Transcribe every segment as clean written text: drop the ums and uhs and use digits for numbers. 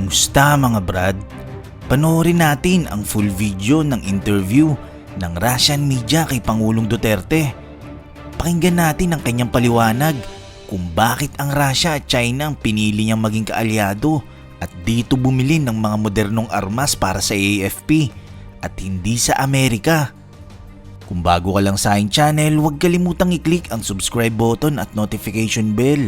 Kumusta mga brad? Panoorin natin ang full video ng interview ng Russian media kay Pangulong Duterte. Pakinggan natin ang kanyang paliwanag kung bakit ang Russia at China ang pinili niyang maging kaalyado at dito bumili ng mga modernong armas para sa AFP at hindi sa Amerika. Kung bago ka lang sa aking channel, huwag kalimutang i-click ang subscribe button at notification bell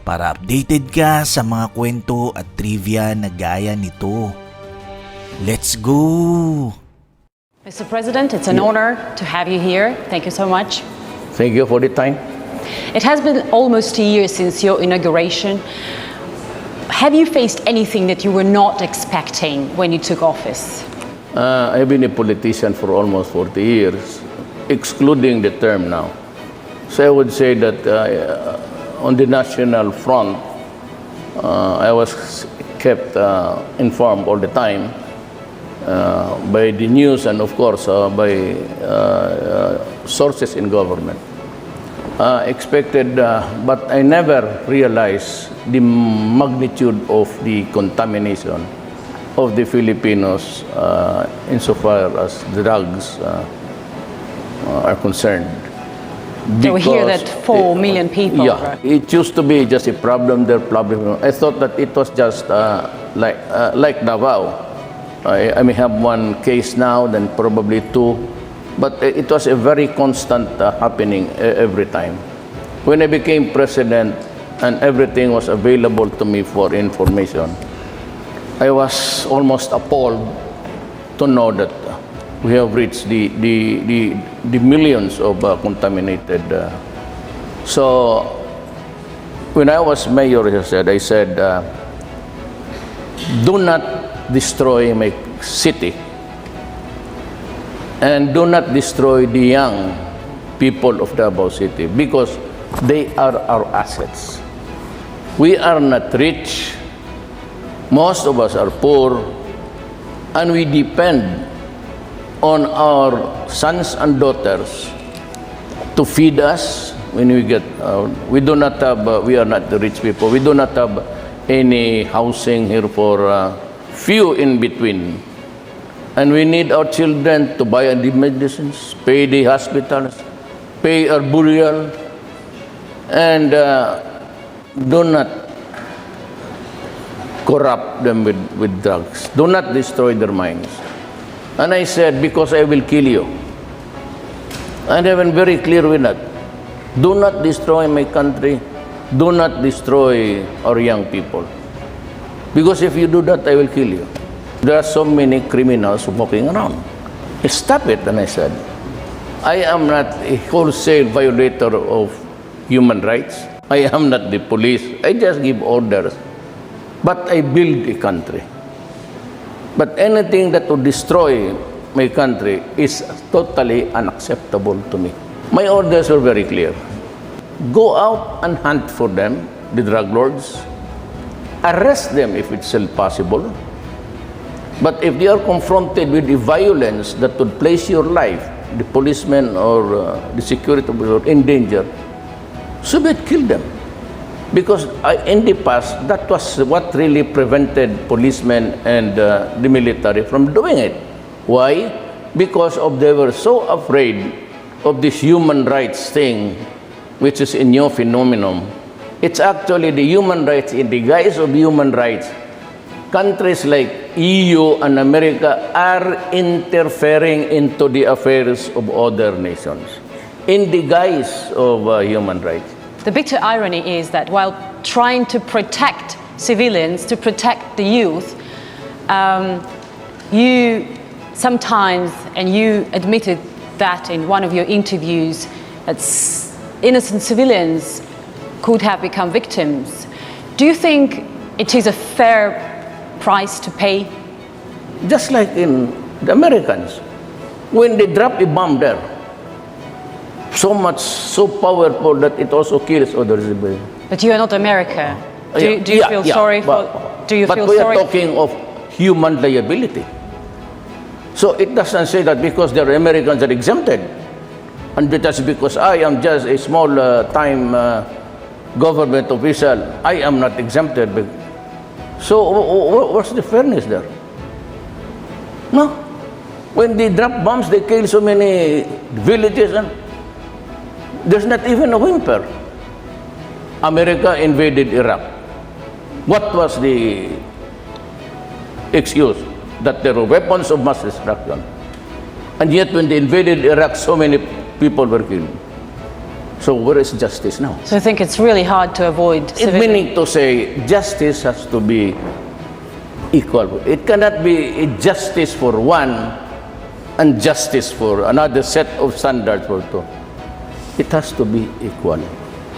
para updated ka sa mga kwento at trivia na gaya nito. Let's go! Mr. President, it's an honor to have you here. Thank you so much. Thank you for the time. It has been almost a year since your inauguration. Have you faced anything that you were not expecting when you took office? I've been a politician for almost 40 years, excluding the term now. So I would say that on the national front, I was kept informed all the time by the news and of course by sources in government. Expected, but I never realized the magnitude of the contamination of the Filipinos insofar as drugs are concerned. So we hear that 4 million people. Yeah, right? It used to be just a problem. Their problem. I thought that it was just like Davao. I may have one case now, then probably two, but it was a very constant happening every time. When I became president and everything was available to me for information, I was almost appalled to know that we have reached the millions of contaminated. So when I was mayor, I said, do not destroy my city and do not destroy the young people of Davao City because they are our assets. We are not rich. Most of us are poor, and we depend on our sons and daughters to feed us when we get we do not have we are not the rich people. We do not have any housing here for few in between, and we need our children to buy the medicines, pay the hospitals, pay our burial, and do not corrupt them with drugs. Do not destroy their minds. And I said, because I will kill you. And I've been very clear with that. Do not destroy my country. Do not destroy our young people. Because if you do that, I will kill you. There are so many criminals walking around. Stop it, and I said. I am not a wholesale violator of human rights. I am not the police. I just give orders. But I build a country. But anything that would destroy my country is totally unacceptable to me. My orders were very clear. Go out and hunt for them, the drug lords. Arrest them if it's still possible. But if they are confronted with the violence that would place your life, the policeman or the security officer in danger, so be it, kill them. Because in the past, that was what really prevented policemen and the military from doing it. Why? Because they were so afraid of this human rights thing, which is a new phenomenon. It's actually the human rights in the guise of human rights. Countries like EU and America are interfering into the affairs of other nations in the guise of human rights. The bitter irony is that while trying to protect civilians, to protect the youth, you sometimes, and you admitted that in one of your interviews, that innocent civilians could have become victims. Do you think it is a fair price to pay? Just like in the Americans, when they drop a bomb there, so powerful that it also kills others. But you are not America. Do you feel sorry for? Do you but feel we sorry? are talking of human liability. So it doesn't say that because they're Americans are exempted, and that's because I am just a small time government official, I am not exempted. So what's the fairness there? No. When they drop bombs, they kill so many villages, and there's not even a whimper. America invaded Iraq. What was the excuse? That there were weapons of mass destruction. And yet when they invaded Iraq, so many people were killed. So where is justice now? So I think it's really hard to avoid It meaning to say justice has to be equal. It cannot be a justice for one and justice for another set of standards for two. It has to be equal.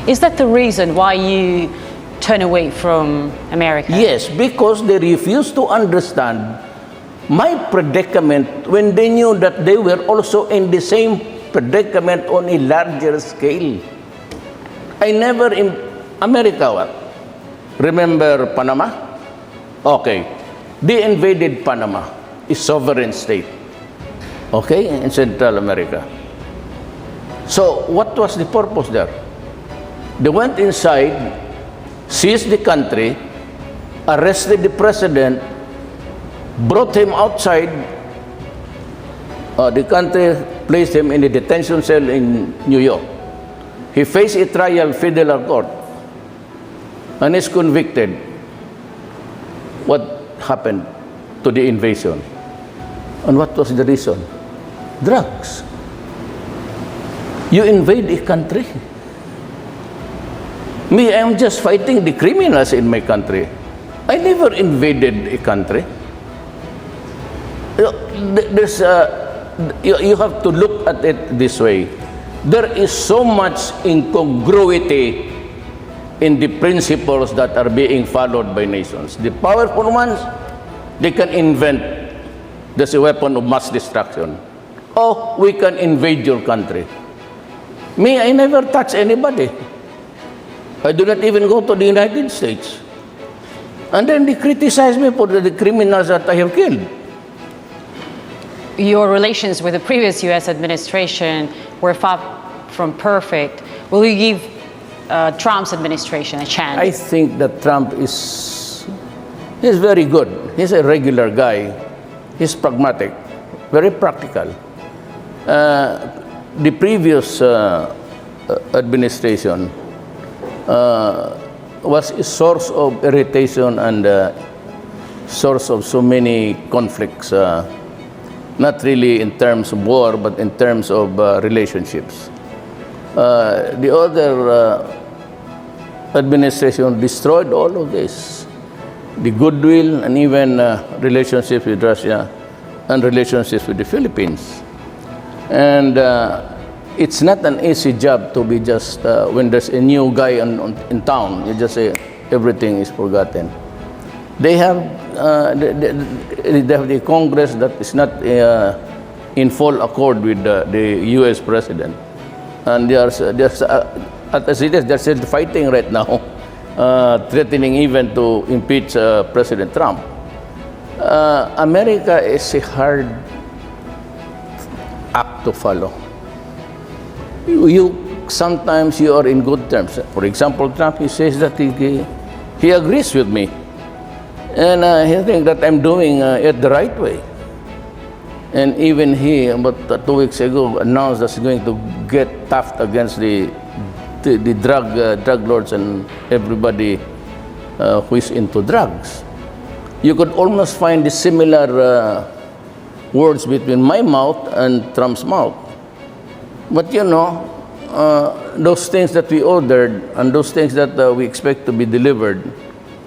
Is that the reason why you turn away from America? Yes, because they refuse to understand my predicament when they knew that they were also in the same predicament on a larger scale. I never in America, what? Remember Panama? Okay. They invaded Panama, a sovereign state, okay, in Central America. So what was the purpose there? They went inside, seized the country, arrested the president, brought him outside the country, placed him in a detention cell in New York. He faced a trial federal court and is convicted. What happened to the invasion? And what was the reason? Drugs. You invade a country. Me, I am just fighting the criminals in my country. I never invaded a country. You have to look at it this way. There is so much incongruity in the principles that are being followed by nations. The powerful ones, they can invent there's a weapon of mass destruction. Oh, we can invade your country. Me, I never touch anybody. I do not even go to the United States. And then they criticize me for the criminals that I have killed. Your relations with the previous U.S. administration were far from perfect. Will you give Trump's administration a chance? I think that Trump is very good. He's a regular guy. He's pragmatic, very practical. The previous administration was a source of irritation and source of so many conflicts, not really in terms of war, but in terms of relationships. The other administration destroyed all of this, the goodwill and even relationships with Russia and relationships with the Philippines. And it's not an easy job to be just, when there's a new guy in town, you just say everything is forgotten. They have the Congress that is not in full accord with the U.S. president. And as it is, they're still fighting right now, threatening even to impeach President Trump. America is a hard act to follow. Sometimes you are in good terms. For example, Trump, he says that he agrees with me. And he thinks that I'm doing it the right way. And even he, about 2 weeks ago, announced that he's going to get tough against the drug lords and everybody who is into drugs. You could almost find the similar words between my mouth and Trump's mouth. But you know, those things that we ordered and those things that we expect to be delivered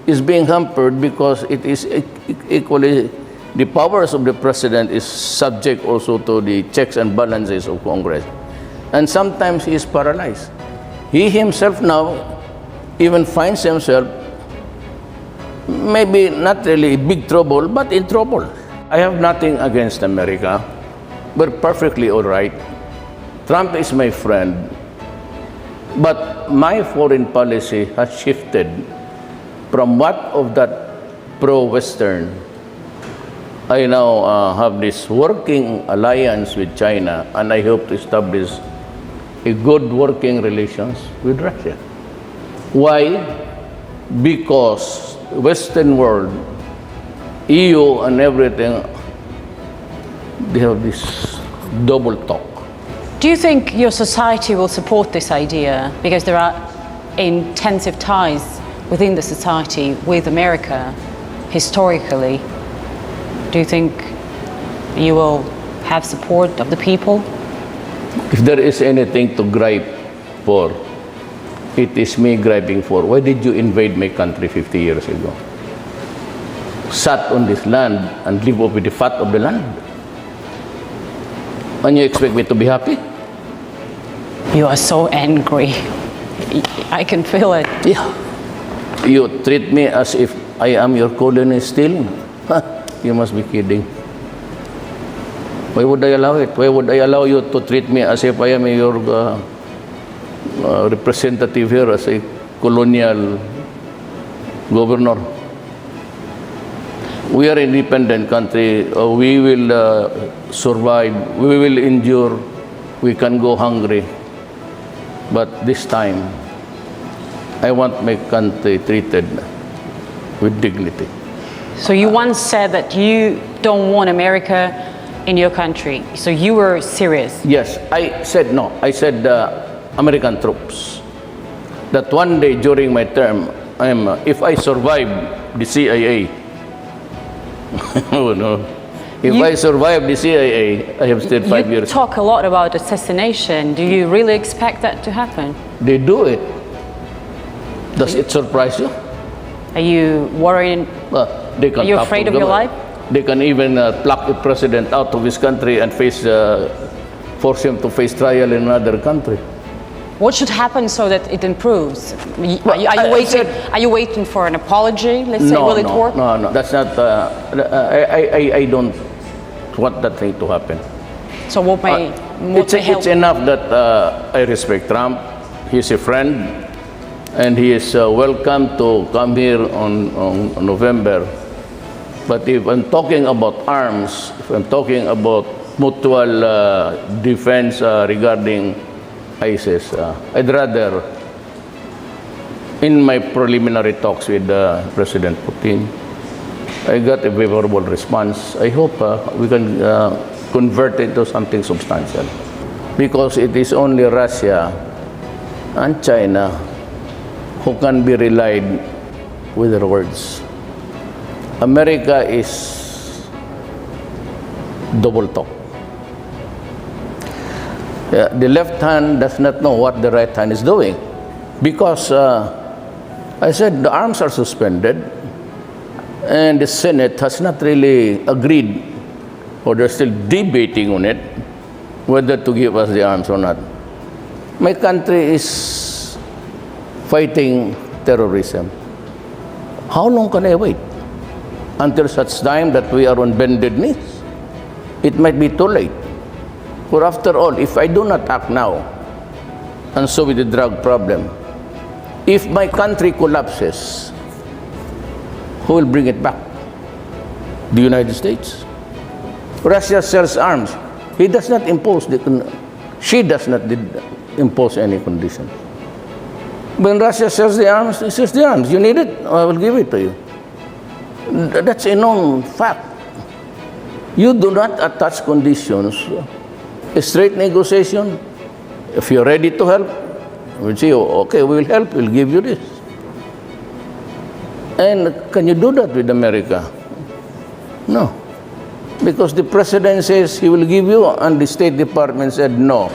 is being hampered because it is equally, the powers of the president is subject also to the checks and balances of Congress. And sometimes he is paralyzed. He himself now even finds himself maybe not really in big trouble, but in trouble. I have nothing against America. We're perfectly all right. Trump is my friend. But my foreign policy has shifted from what of that pro-Western. I now have this working alliance with China, and I hope to establish a good working relations with Russia. Why? Because Western world, EU and everything, they have this double talk. Do you think your society will support this idea? Because there are intensive ties within the society with America historically. Do you think you will have support of the people? If there is anything to gripe for, it is me griping for. Why did you invade my country 50 years ago? Sat on this land and live off with the fat of the land. And you expect me to be happy? You are so angry. I can feel it. Yeah. You treat me as if I am your colony still? You must be kidding. Why would I allow it? Why would I allow you to treat me as if I am your representative here as a colonial governor? We are an independent country. We will survive. We will endure. We can go hungry. But this time, I want my country treated with dignity. So you once said that you don't want America in your country. So you were serious. Yes, I said no. I said American troops. That one day during my term, if I survive the CIA, oh no. If I survive the CIA, I have stayed 5 years. You talk a lot about assassination. Do you really expect that to happen? They do it. Does it surprise you? Are you worried? They can Are you afraid of your life? They can even pluck a president out of his country and force him to face trial in another country. What should happen so that it improves? Are you waiting for an apology? Let's say, will it work? No, that's not. I don't want that thing to happen. So what may help? It's enough that I respect Trump. He's a friend, and he is welcome to come here on November. But if I'm talking about arms, if I'm talking about mutual defense regarding ISIS, I'd rather, in my preliminary talks with President Putin, I got a favorable response. I hope we can convert it to something substantial. Because it is only Russia and China who can be relied with their words. America is double talk. The left hand does not know what the right hand is doing. Because I said the arms are suspended and the Senate has not really agreed, or they're still debating on it, whether to give us the arms or not. My country is fighting terrorism. How long can I wait? Until such time that we are on bended knees? It might be too late. For after all, if I do not act now, and so with the drug problem, if my country collapses, who will bring it back? The United States? Russia sells arms. He does not impose she does not impose any conditions. When Russia sells the arms, he says the arms, you need it, I will give it to you. That's a known fact. You do not attach conditions. A straight negotiation, if you're ready to help, we'll say, okay, we will help, we'll give you this. And can you do that with America? No. Because the president says he will give you, and the State Department said no.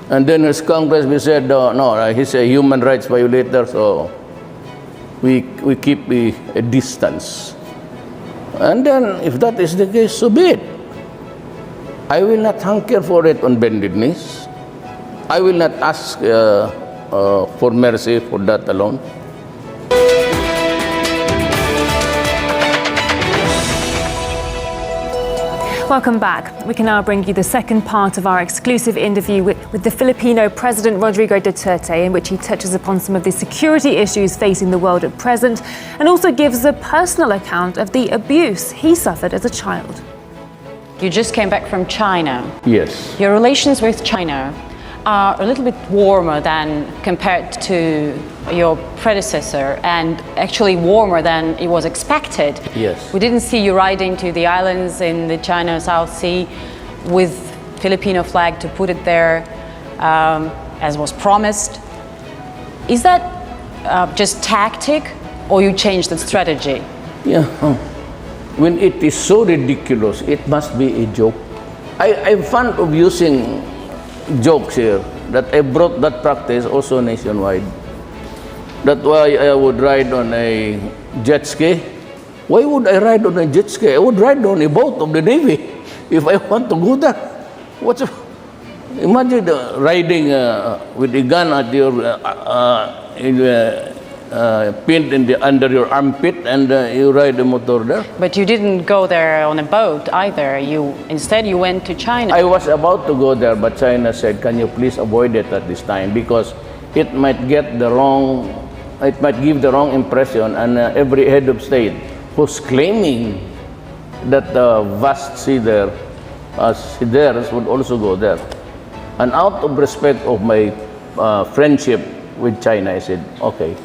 And then his Congress, we said, no, he's a human rights violator, so we keep a distance. And then, if that is the case, so be it. I will not hanker for it on bended knees. I will not ask for mercy for that alone. Welcome back. We can now bring you the second part of our exclusive interview with the Filipino President Rodrigo Duterte, in which he touches upon some of the security issues facing the world at present and also gives a personal account of the abuse he suffered as a child. You just came back from China. Yes. Your relations with China, are a little bit warmer than compared to your predecessor, and actually warmer than it was expected. Yes. We didn't see you riding to the islands in the China South Sea with Filipino flag to put it there, as was promised. Is that just tactic, or you changed the strategy? Yeah. When it is so ridiculous, it must be a joke. I'm fond of using jokes here, that I brought that practice also nationwide. That's why I would ride on a jet ski. Why would I ride on a jet ski? I would ride on a boat of the Navy if I want to go there. Imagine riding with a gun at your pinned under your armpit, and you ride a motor there. But you didn't go there on a boat either. Instead you went to China. I was about to go there, but China said, "Can you please avoid it at this time, because it might give the wrong impression." And every head of state who's claiming that the vast sea there, theirs, would also go there. And out of respect of my friendship with China, I said, okay.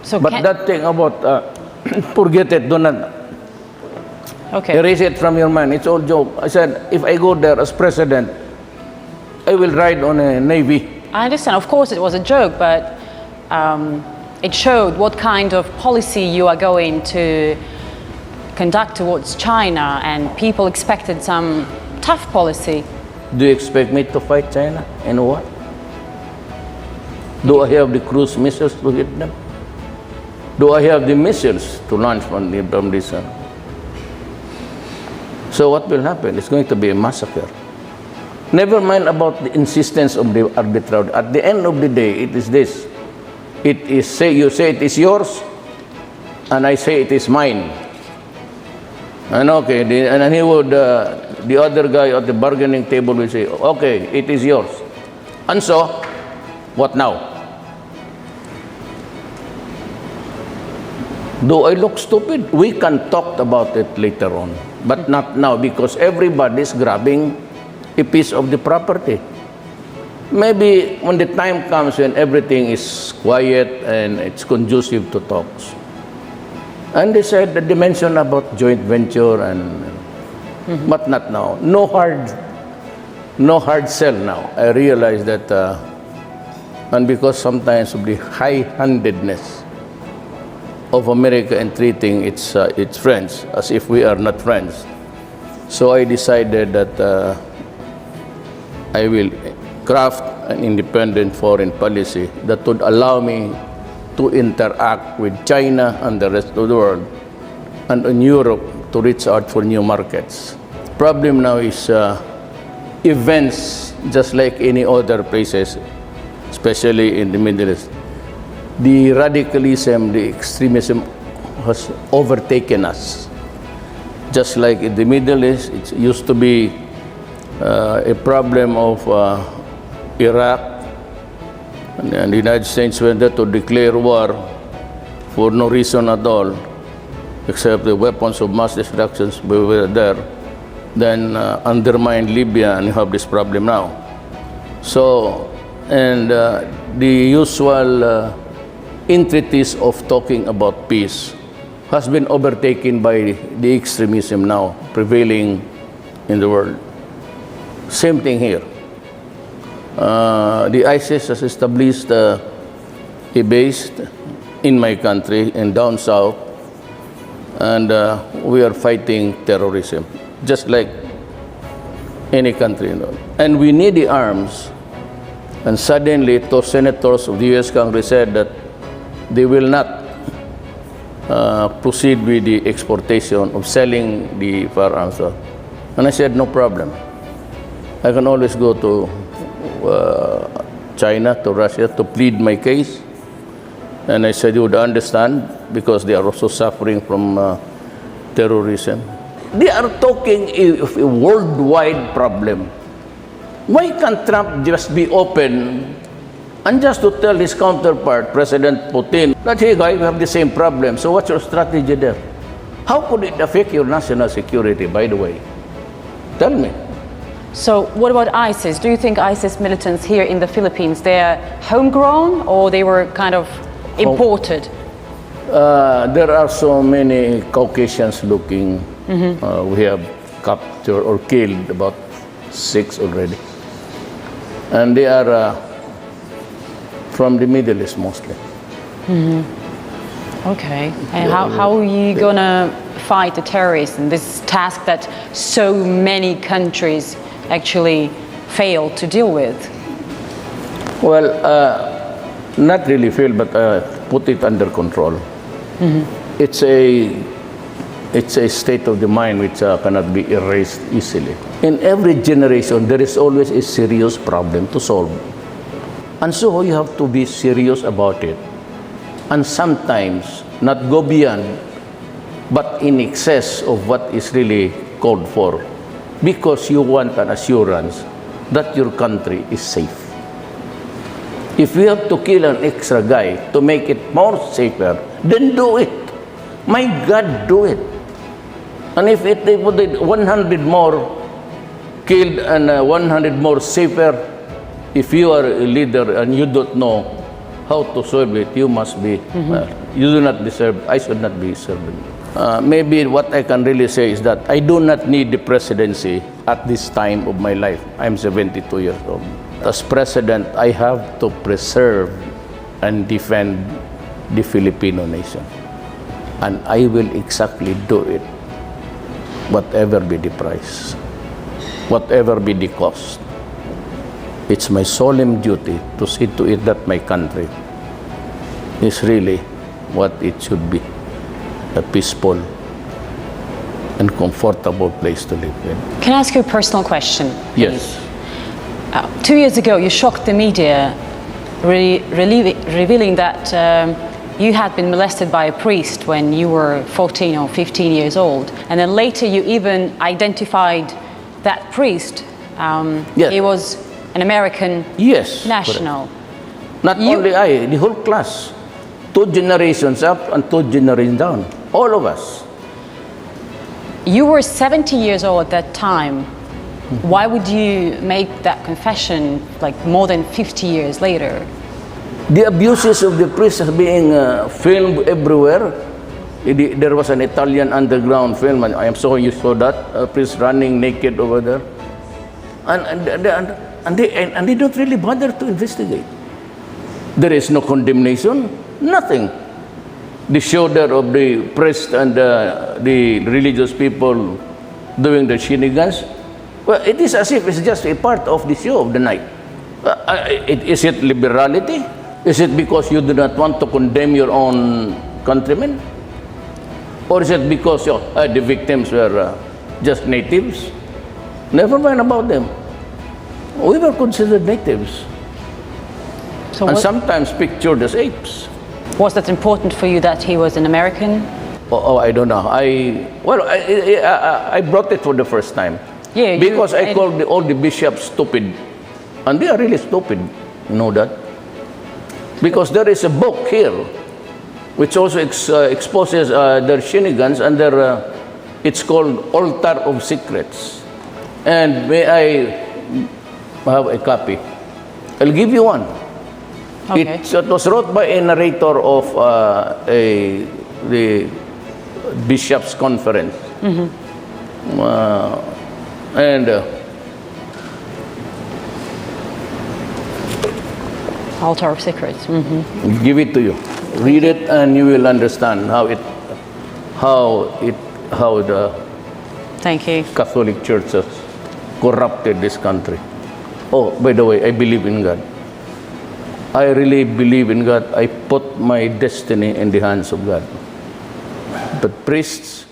So But that thing about, forget it, do not okay. erase it from your mind. It's all joke. I said, if I go there as president, I will ride on a Navy. I understand. Of course, it was a joke, but it showed what kind of policy you are going to conduct towards China, and people expected some tough policy. Do you expect me to fight China? And what? Do I have the cruise missiles to hit them? Do I have the missiles to launch from this? So what will happen? It's going to be a massacre. Never mind about the insistence of the arbitrary. At the end of the day, it is this. You say it is yours, and I say it is mine. And okay, and he would, the other guy at the bargaining table will say, okay, it is yours. And so, what now? Do I look stupid? We can talk about it later on, but not now, because everybody is grabbing a piece of the property. Maybe when the time comes when everything is quiet and it's conducive to talks. And they said that they mentioned about joint venture, but not now. No hard sell now. I realize that, and because sometimes of the high-handedness of America in treating its friends as if we are not friends. So I decided that I will craft an independent foreign policy that would allow me to interact with China and the rest of the world, and in Europe to reach out for new markets. Problem now is events, just like any other places, especially in the Middle East. The radicalism, the extremism has overtaken us. Just like in the Middle East, it used to be a problem of Iraq, and the United States went there to declare war for no reason at all, except the weapons of mass destruction. We were there. Then undermine Libya, and you have this problem now. So, and the usual entities of talking about peace has been overtaken by the extremism now prevailing in the world. Same thing here. The ISIS has established a base in my country and down south, and we are fighting terrorism, just like any country. And we need the arms. And suddenly, those senators of the U.S. Congress said that they will not proceed with the exportation of selling the firearms. And I said, no problem. I can always go to China, to Russia, to plead my case. And I said, you would understand, because they are also suffering from terrorism. They are talking of a worldwide problem. Why can't Trump just be open and just to tell his counterpart, President Putin, that, hey guys, we have the same problem, so what's your strategy there? How could it affect your national security, by the way? Tell me. So what about ISIS? Do you think ISIS militants here in the Philippines, they're homegrown or they were kind of imported? There are so many Caucasians looking. We have captured or killed about 6 already. And they are from the Middle East mostly. Okay. And how are you gonna fight the terrorists in this task that so many countries actually fail to deal with? Well, not really fail, but put it under control. It's a state of the mind which cannot be erased easily. In every generation, there is always a serious problem to solve. And so you have to be serious about it. And sometimes not go beyond, but in excess of what is really called for, because you want an assurance that your country is safe. If you have to kill an extra guy to make it more safer, then do it. My God, do it. And if they put it 100 more killed and 100 more safer, if you are a leader and you don't know how to solve it, you must be, you do not deserve, I should not be serving. Maybe what I can really say is that I do not need the presidency at this time of my life. I'm 72 years old. As president, I have to preserve and defend the Filipino nation. And I will exactly do it, whatever be the price, whatever be the cost. It's my solemn duty to see to it that my country is really what it should be, a peaceful and comfortable place to live in. Can I ask you a personal question? Yes. 2 years ago, you shocked the media, revealing that you had been molested by a priest when you were 14 or 15 years old. And then later you even identified that priest. Yes. He was an American national. Correct. Not only I, the whole class. 2 generations up and 2 generations down. All of us. You were 70 years old at that time. Why would you make that confession like more than 50 years later? The abuses of the priests are being filmed everywhere. There was an Italian underground film, and I am sure you saw that, a priest running naked over there. And they don't really bother to investigate. There is no condemnation, nothing. The shoulder of the priest and the religious people doing the shenanigans, well, it is as if it's just a part of the show of the night. Is it liberality? Is it because you do not want to condemn your own countrymen? Or is it because the victims were just natives? Never mind about them. We were considered natives. So and sometimes pictured as apes. Was that important for you that he was an American? I don't know. I brought it for the first time. Yeah, because I called all the bishops stupid. And they are really stupid. You know that? Because there is a book here which also exposes their shenanigans, and it's called Altar of Secrets. And may I have a copy? I'll give you one. Okay. It was wrote by a narrator of the Bishops' Conference. Altar of Secrets. I'll give it to you. Read it, and you will understand how the Thank you. Catholic Church has corrupted this country. Oh, by the way, I believe in God. I really believe in God. I put my destiny in the hands of God. But priests